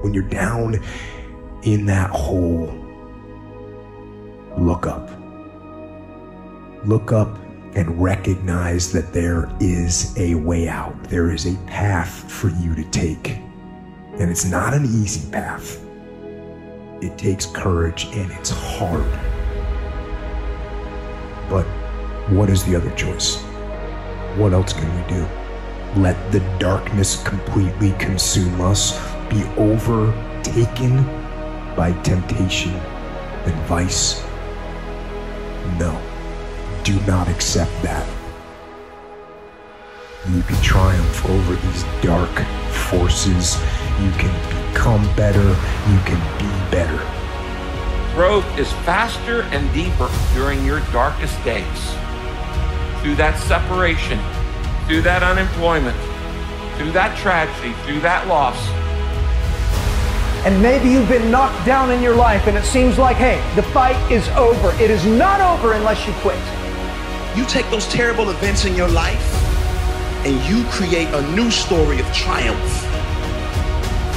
When you're down in that hole, look up. Look up and recognize that there is a way out. There is a path for you to take. And it's not an easy path. It takes courage and it's hard. But what is the other choice? What else can we do? Let the darkness completely consume us, be overtaken by temptation and vice? No, do not accept that. You can triumph over these dark forces. You can become better. You can be better. Growth is faster and deeper during your darkest days. Through that separation, through that unemployment, through that tragedy, through that loss. And maybe you've been knocked down in your life and it seems like, hey, the fight is over. It is not over unless you quit. You take those terrible events in your life and you create a new story of triumph.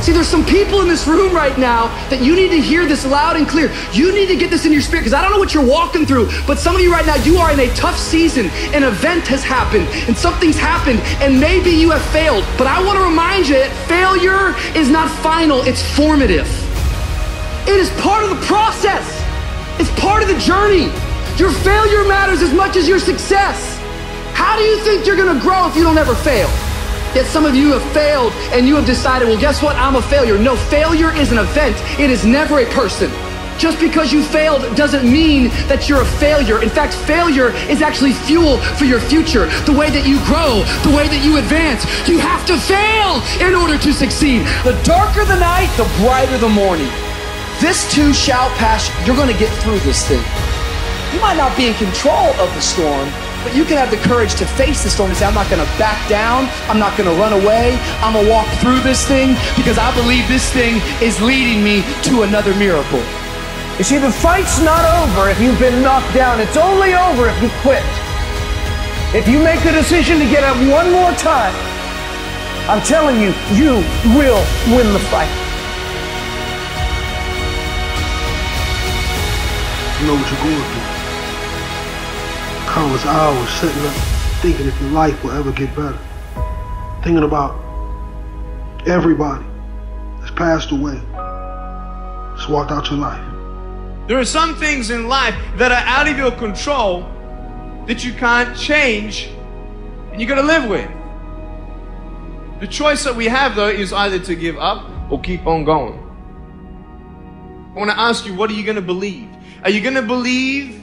See, there's some people in this room right now that you need to hear this loud and clear. You need to get this in your spirit, because I don't know what you're walking through, but some of you right now, you are in a tough season. An event has happened and something's happened and maybe you have failed. But I want to remind you that failure is not final, it's formative. It is part of the process. It's part of the journey. Your failure matters as much as your success. How do you think you're gonna grow if you don't ever fail? Yet some of you have failed and you have decided, well, guess what? I'm a failure. No, failure is an event. It is never a person. Just because you failed doesn't mean that you're a failure. In fact, failure is actually fuel for your future. The way that you grow, the way that you advance. You have to fail in order to succeed. The darker the night, the brighter the morning. This too shall pass. You're gonna get through this thing. You might not be in control of the storm, but you can have the courage to face the storm and say, I'm not gonna back down, I'm not gonna run away, I'm gonna walk through this thing because I believe this thing is leading me to another miracle. You see, the fight's not over if you've been knocked down. It's only over if you quit. If you make the decision to get up one more time, I'm telling you, you will win the fight. You know what you're going through. Countless hours sitting up thinking if your life will ever get better. Thinking about everybody that's passed away, just walked out your life. There are some things in life that are out of your control that you can't change and you gotta live with. The choice that we have though is either to give up or keep on going. I want to ask you, what are you gonna believe? Are you gonna believe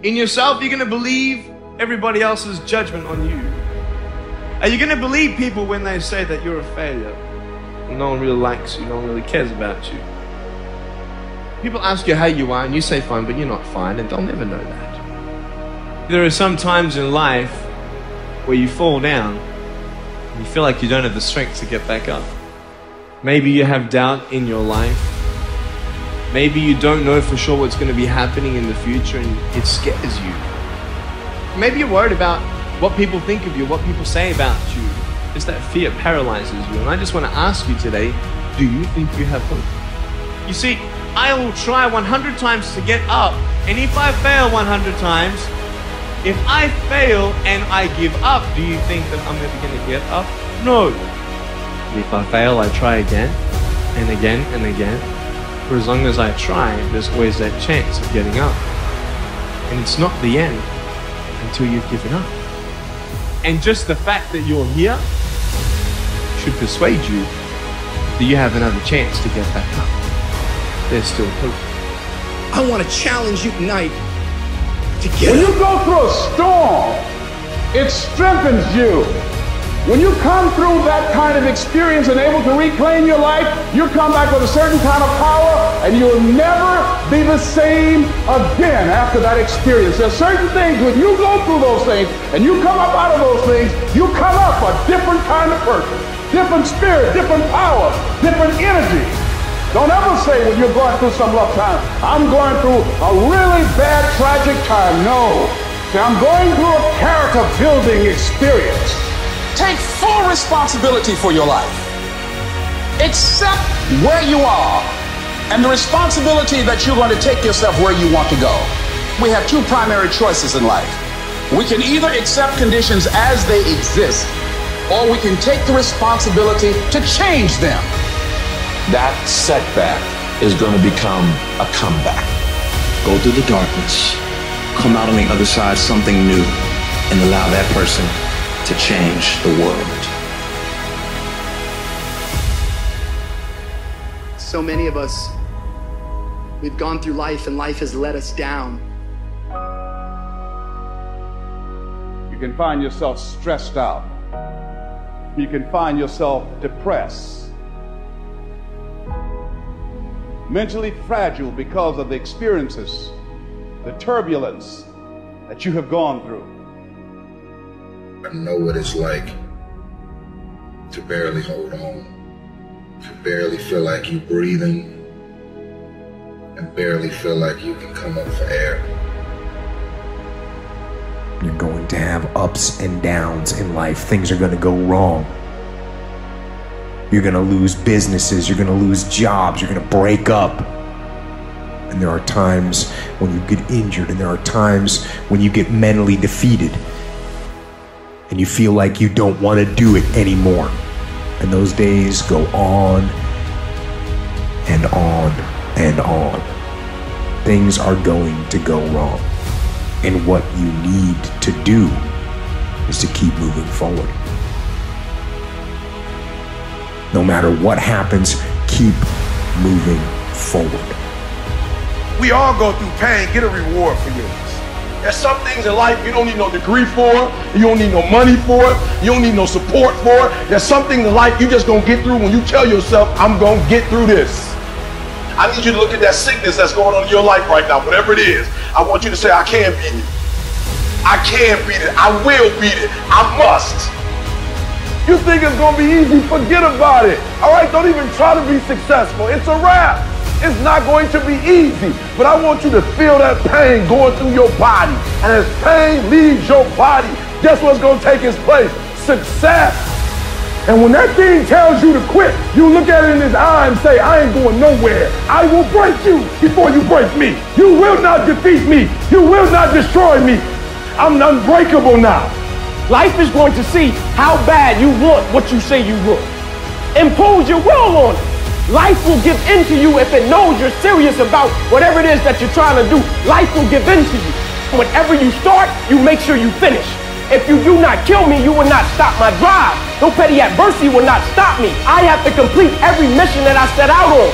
in yourself? Are you going to believe everybody else's judgment on you? Are you going to believe people when they say that you're a failure? No one really likes you, no one really cares about you. People ask you how you are and you say fine, but you're not fine, and they'll never know that. There are some times in life where you fall down and you feel like you don't have the strength to get back up. Maybe you have doubt in your life. Maybe you don't know for sure what's going to be happening in the future and it scares you. Maybe you're worried about what people think of you, what people say about you. Just that fear paralyzes you. And I just want to ask you today, do you think you have hope? You see, I will try 100 times to get up, and if I fail 100 times, if I fail and I give up, do you think that I'm never going to get up? No. If I fail, I try again and again and again. For as long as I try, there's always that chance of getting up. And it's not the end until you've given up. And just the fact that you're here should persuade you that you have another chance to get back up. There's still hope. I want to challenge you tonight to get When up. you go through a storm, it strengthens you. When you come through that kind of experience and able to reclaim your life, you come back with a certain kind of power and you'll never be the same again after that experience. There's certain things, when you go through those things and you come up out of those things, you come up a different kind of person, different spirit, different power, different energy. Don't ever say when you're going through some rough time, I'm going through a really bad, tragic time. No. See, I'm going through a character building experience. Take full responsibility for your life. Accept where you are and the responsibility that you're going to take yourself where you want to go. We have two primary choices in life. We can either accept conditions as they exist, or we can take the responsibility to change them. That setback is going to become a comeback. Go through the darkness, come out on the other side something new, and allow that person to change the world. So many of us, we've gone through life and life has let us down. You can find yourself stressed out. You can find yourself depressed, mentally fragile because of the experiences, the turbulence that you have gone through. I know what it's like to barely hold on, to barely feel like you're breathing, and barely feel like you can come up for air. You're going to have ups and downs in life. Things are going to go wrong. You're going to lose businesses. You're going to lose jobs. You're going to break up. And there are times when you get injured, and there are times when you get mentally defeated and you feel like you don't want to do it anymore. And those days go on and on and on. Things are going to go wrong. And what you need to do is to keep moving forward. No matter what happens, keep moving forward. We all go through pain. Get a reward for yours. There's some things in life you don't need no degree for. You don't need no money for it. You don't need no support for it. There's something in life you just gonna get through when you tell yourself, I'm gonna get through this. I need you to look at that sickness that's going on in your life right now, whatever it is. I want you to say, I can beat it. I can beat it. I will beat it. I must. You think it's going to be easy? Forget about it. All right, don't even try to be successful. It's a wrap. It's not going to be easy. But I want you to feel that pain going through your body. And as pain leaves your body, guess what's going to take its place? Success. And when that thing tells you to quit, you look at it in his eye and say, I ain't going nowhere. I will break you before you break me. You will not defeat me. You will not destroy me. I'm unbreakable now. Life is going to see how bad you want what you say you want. Impose your will on it. Life will give in to you if it knows you're serious about whatever it is that you're trying to do. Life will give in to you. Whenever you start, you make sure you finish. If you do not kill me, you will not stop my drive. No petty adversity will not stop me. I have to complete every mission that I set out on.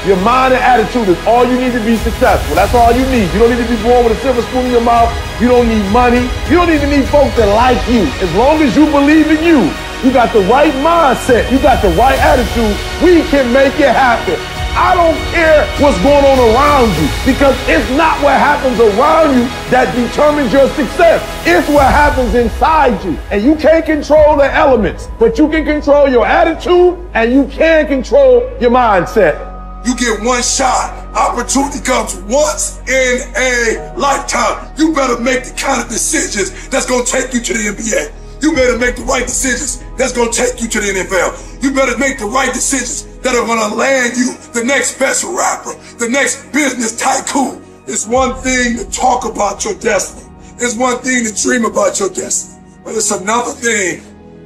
Your mind and attitude is all you need to be successful. That's all you need. You don't need to be born with a silver spoon in your mouth. You don't need money. You don't even need folks that like you. As long as you believe in you, you got the right mindset, you got the right attitude, we can make it happen. I don't care what's going on around you, because it's not what happens around you that determines your success. It's what happens inside you. And you can't control the elements, but you can control your attitude and you can control your mindset. You get one shot. Opportunity comes once in a lifetime. You better make the kind of decisions that's going to take you to the NBA. You better make the right decisions that's going to take you to the NFL. You better make the right decisions that are going to land you the next best rapper, the next business tycoon. It's one thing to talk about your destiny. It's one thing to dream about your destiny. But it's another thing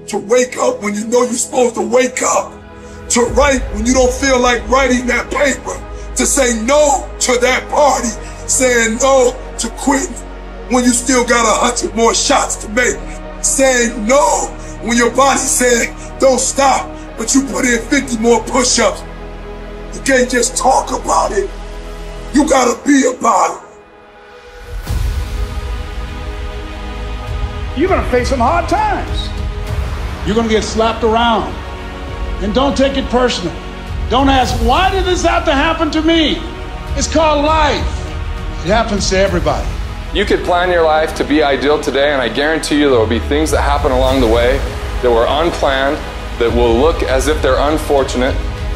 to wake up when you know you're supposed to wake up. To write when you don't feel like writing that paper. To say no to that party. Saying no to quitting when you still got 100 more shots to make. Saying no when your body said don't stop, but you put in 50 more push-ups. You can't just talk about it. You gotta be about it. You're gonna face some hard times. You're gonna get slapped around. And don't take it personal. Don't ask, why did this have to happen to me? It's called life. It happens to everybody. You could plan your life to be ideal today, and I guarantee you there will be things that happen along the way that were unplanned, that will look as if they're unfortunate,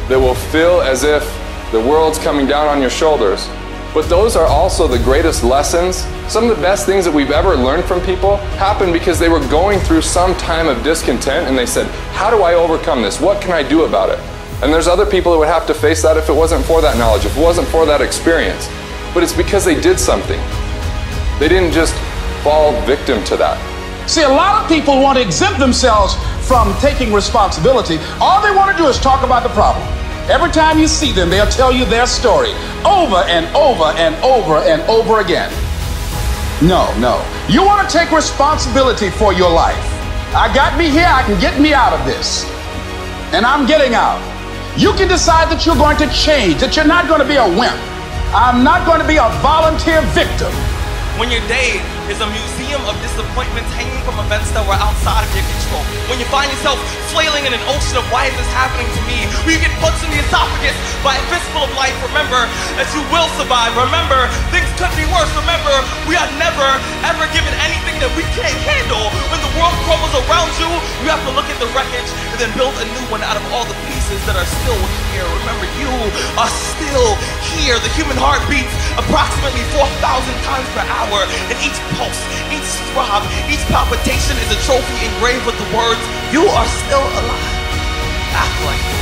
that will feel as if the world's coming down on your shoulders. But those are also the greatest lessons. Some of the best things that we've ever learned from people happened because they were going through some time of discontent and they said, how do I overcome this? What can I do about it? And there's other people that would have to face that if it wasn't for that knowledge, if it wasn't for that experience. But it's because they did something. They didn't just fall victim to that. See, a lot of people want to exempt themselves from taking responsibility. All they want to do is talk about the problem. Every time you see them, they'll tell you their story over and over and over and over again. No. You want to take responsibility for your life. I got me here, I can get me out of this. And I'm getting out. You can decide that you're going to change, that you're not going to be a wimp. I'm not going to be a volunteer victim. When your day is a museum of disappointments hanging from events that were outside of your control. When you find yourself flailing in an ocean of why is this happening to me? When you get punched in the esophagus by a fistful of life, remember that you will survive. Remember, things could be worse. Remember, we are never, ever given anything that we can't handle. When the world crumbles around you, you have to look at the wreckage and then build a new one out of all the pieces that are still here. Remember, you are still here. The human heart beats approximately 4,000 times per hour, and each pulse, each throb, each palpitation is a trophy engraved with the words, you are still alive. Act like it.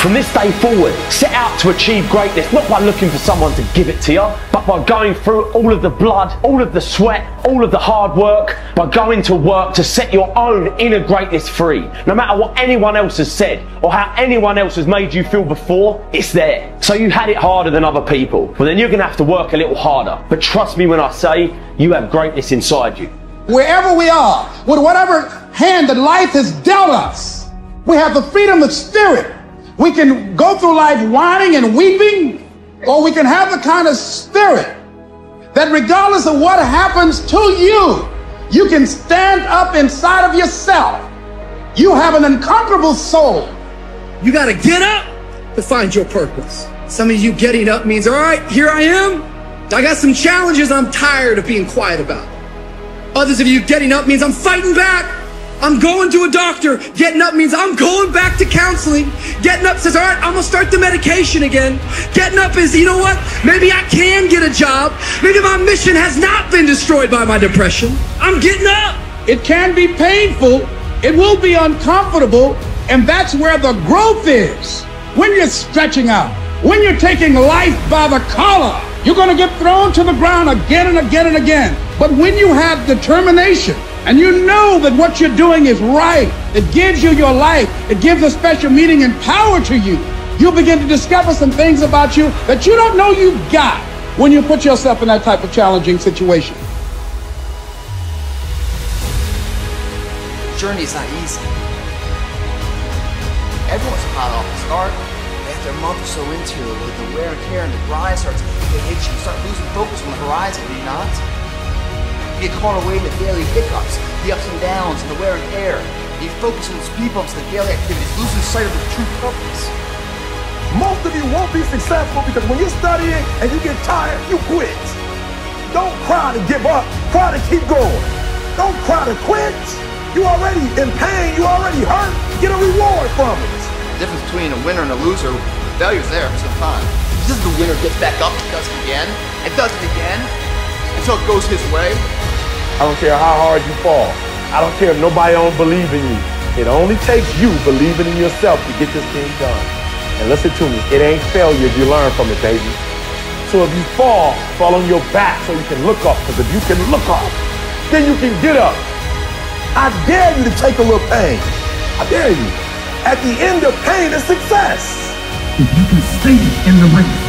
From this day forward, set out to achieve greatness, not by looking for someone to give it to you, but by going through all of the blood, all of the sweat, all of the hard work, by going to work to set your own inner greatness free. No matter what anyone else has said, or how anyone else has made you feel before, it's there. So you had it harder than other people, well then you're going to have to work a little harder. But trust me when I say, you have greatness inside you. Wherever we are, with whatever hand that life has dealt us, we have the freedom of spirit. We can go through life whining and weeping, or we can have the kind of spirit that regardless of what happens to you, you can stand up inside of yourself. You have an unconquerable soul. You got to get up to find your purpose. Some of you getting up means, all right, here I am. I got some challenges I'm tired of being quiet about. Others of you getting up means I'm fighting back. I'm going to a doctor. Getting up means I'm going back to counseling. Getting up says, all right, I'm going to start the medication again. Getting up is, you know what? Maybe I can get a job. Maybe my mission has not been destroyed by my depression. I'm getting up. It can be painful. It will be uncomfortable. And that's where the growth is. When you're stretching out, when you're taking life by the collar, you're going to get thrown to the ground again and again and again. But when you have determination, and you know that what you're doing is right, it gives you your life, it gives a special meaning and power to you, you'll begin to discover some things about you that you don't know you've got when you put yourself in that type of challenging situation. The journey is not easy. Everyone's hot off the start. After a month or so into it, with the wear and tear and the grind starts to hit you, start losing focus on the horizon, do you not? You get caught away in the daily hiccups, the ups and downs, and the wear and tear. You focus on the speed bumps and the daily activities, losing sight of the true purpose. Most of you won't be successful because when you're studying and you get tired, you quit. Don't cry to give up, cry to keep going. Don't cry to quit. You already in pain, you already hurt. Get a reward from it. The difference between a winner and a loser, the failure's there for some time. This is the winner gets back up, does it again, and does it again, until it goes his way. I don't care how hard you fall. I don't care if nobody don't believe in you. It only takes you believing in yourself to get this thing done. And listen to me, it ain't failure if you learn from it, baby. So if you fall on your back so you can look up, because if you can look up, then you can get up. I dare you to take a little pain. I dare you. At the end of pain is success. If you can stay in the race,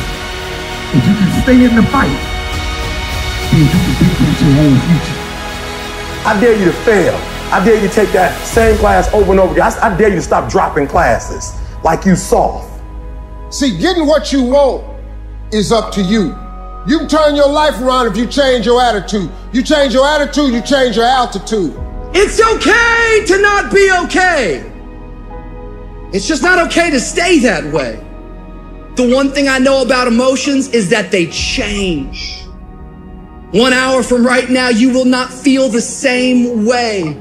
if you can stay in the fight, then you can dictate your own future. I dare you to fail. I dare you to take that same class over and over again. I dare you to stop dropping classes like you soft. See, getting what you want is up to you. You can turn your life around if you change your attitude. You change your attitude, you change your altitude. It's okay to not be okay. It's just not okay to stay that way. The one thing I know about emotions is that they change. 1 hour from right now, you will not feel the same way.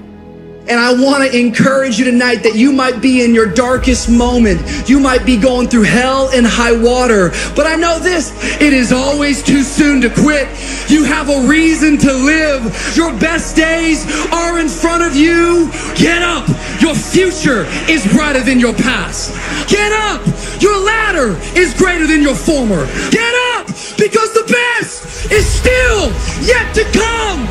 And I want to encourage you tonight that you might be in your darkest moment. You might be going through hell and high water. But I know this, it is always too soon to quit. You have a reason to live. Your best days are in front of you. Get up. Your future is brighter than your past. Get up. Your ladder is greater than your former. Get up, because the best is still yet to come.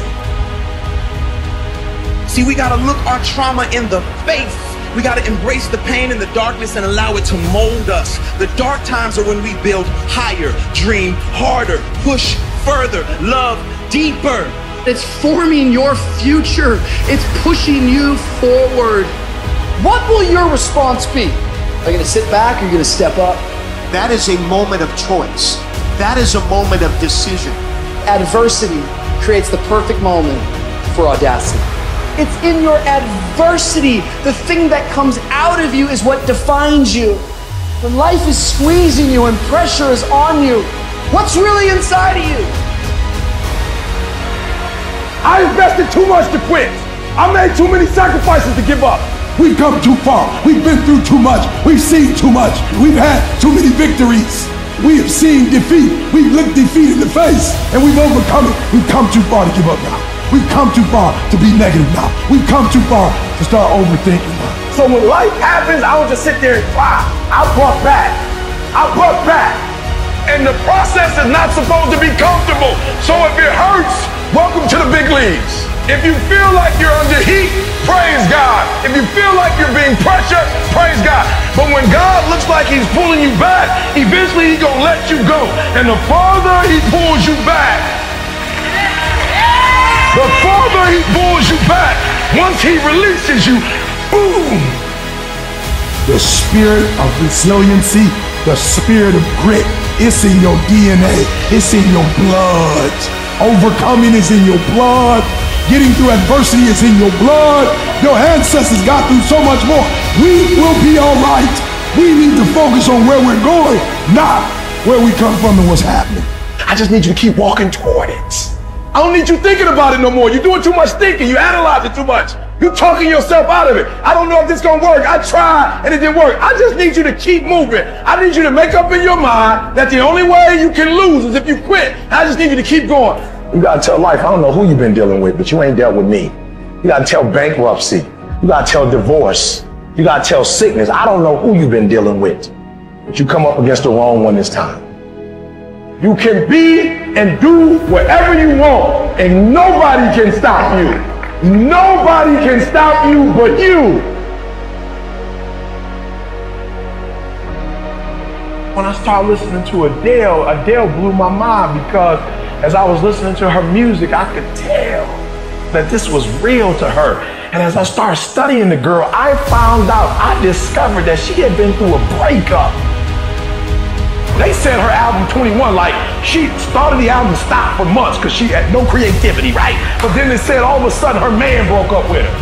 See, we gotta look our trauma in the face. We gotta embrace the pain and the darkness and allow it to mold us. The dark times are when we build higher, dream harder, push further, love deeper. It's forming your future. It's pushing you forward. What will your response be? Are you gonna sit back or are you gonna step up? That is a moment of choice. That is a moment of decision. Adversity creates the perfect moment for audacity. It's in your adversity. The thing that comes out of you is what defines you. When life is squeezing you and pressure is on you, what's really inside of you? I invested too much to quit. I made too many sacrifices to give up. We've come too far. We've been through too much. We've seen too much. We've had too many victories. We have seen defeat. We've looked defeat in the face and we've overcome it. We've come too far to give up now. We've come too far to be negative now. We've come too far to start overthinking now. So when life happens, I don't just sit there and cry. I buck back. I buck back. And the process is not supposed to be comfortable. So if it hurts, welcome to the big leagues. If you feel like you're under heat, praise God. If you feel like you're being pressured, praise God. But when God looks like he's pulling you back, eventually he's gonna let you go. And the farther he pulls you back, the farther he pulls you back, once he releases you, boom! The spirit of resiliency, the spirit of grit, it's in your DNA, it's in your blood. Overcoming is in your blood. Getting through adversity is in your blood. Your ancestors got through so much more. We will be all right. We need to focus on where we're going, not where we come from and what's happening. I just need you to keep walking toward it. I don't need you thinking about it no more. You're doing too much thinking. You analyze it too much. You're talking yourself out of it. I don't know if this is gonna work. I tried and it didn't work. I just need you to keep moving. I need you to make up in your mind that the only way you can lose is if you quit. I just need you to keep going. You gotta tell life, I don't know who you've been dealing with, but you ain't dealt with me. You gotta tell bankruptcy. You gotta tell divorce. You gotta tell sickness. I don't know who you've been dealing with, but you come up against the wrong one this time. You can be and do whatever you want, and nobody can stop you. Nobody can stop you but you. When I started listening to Adele blew my mind because as I was listening to her music, I could tell that this was real to her. And as I started studying the girl, I discovered that she had been through a breakup. They said her album 21, like she started the album, stopped for months because she had no creativity, right? But then they said all of a sudden her man broke up with her.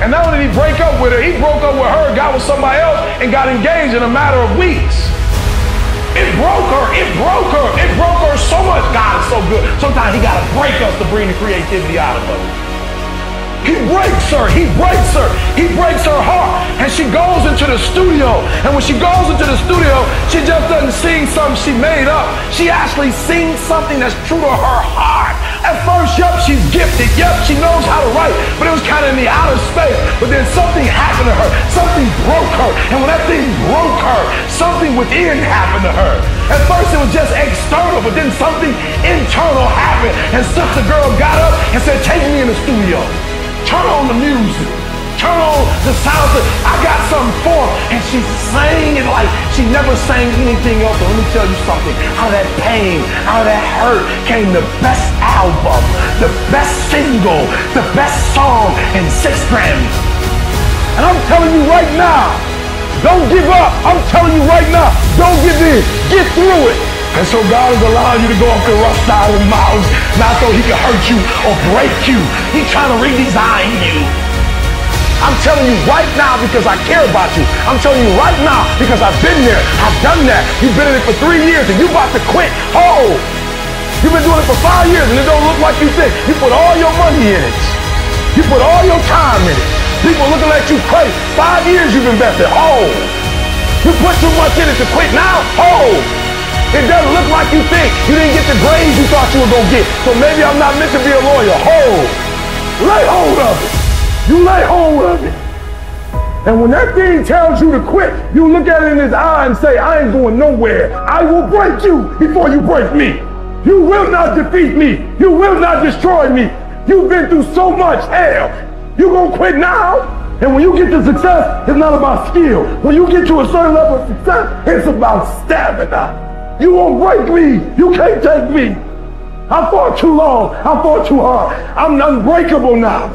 And not only did he break up with her, he broke up with her, got with somebody else, and got engaged in a matter of weeks. It broke her, it broke her, it broke her so much. God is so good. Sometimes he gotta break us to bring the creativity out of us. He breaks her, he breaks her, he breaks her heart. And she goes into the studio. And when she goes into the studio, she just doesn't sing something she made up. She actually sings something that's true to her heart. At first, yep, she's gifted. Yep, she knows how to write. But it was kind of in the outer space. But then something happened to her. Something broke her. And when that thing broke her, something within happened to her. At first, it was just external. But then something internal happened. And Sister Girl got up and said, take me in the studio. Turn on the music. Turn on the sound. I got something for her. And she sang it like she never sang anything else. But let me tell you something. Out of that pain, out of that hurt came the best album, the best single, the best song, and 6 Grammys. And I'm telling you right now, don't give up. I'm telling you right now, don't give in. Get through it. And so God is allowing you to go up the rough side of the mountains, not so he can hurt you or break you. He's trying to redesign you. I'm telling you right now because I care about you. I'm telling you right now because I've been there. I've done that. You've been in it for 3 years and you're about to quit. Oh, you've been doing it for 5 years and it don't look like you think. You put all your money in it. You put all your time in it. People looking at you crazy. 5 years you've invested. Oh, you put too much in it to quit now? Oh, it doesn't look like you think. You didn't get the grades you thought you were going to get. So maybe I'm not meant to be a lawyer. Oh, lay hold of it. You lay hold of it. And when that thing tells you to quit, you look at it in his eye and say, I ain't going nowhere. I will break you before you break me. You will not defeat me. You will not destroy me. You've been through so much hell. You gonna quit now? And when you get to success, it's not about skill. When you get to a certain level of success, it's about stamina. You won't break me. You can't take me. I fought too long. I fought too hard. I'm unbreakable now.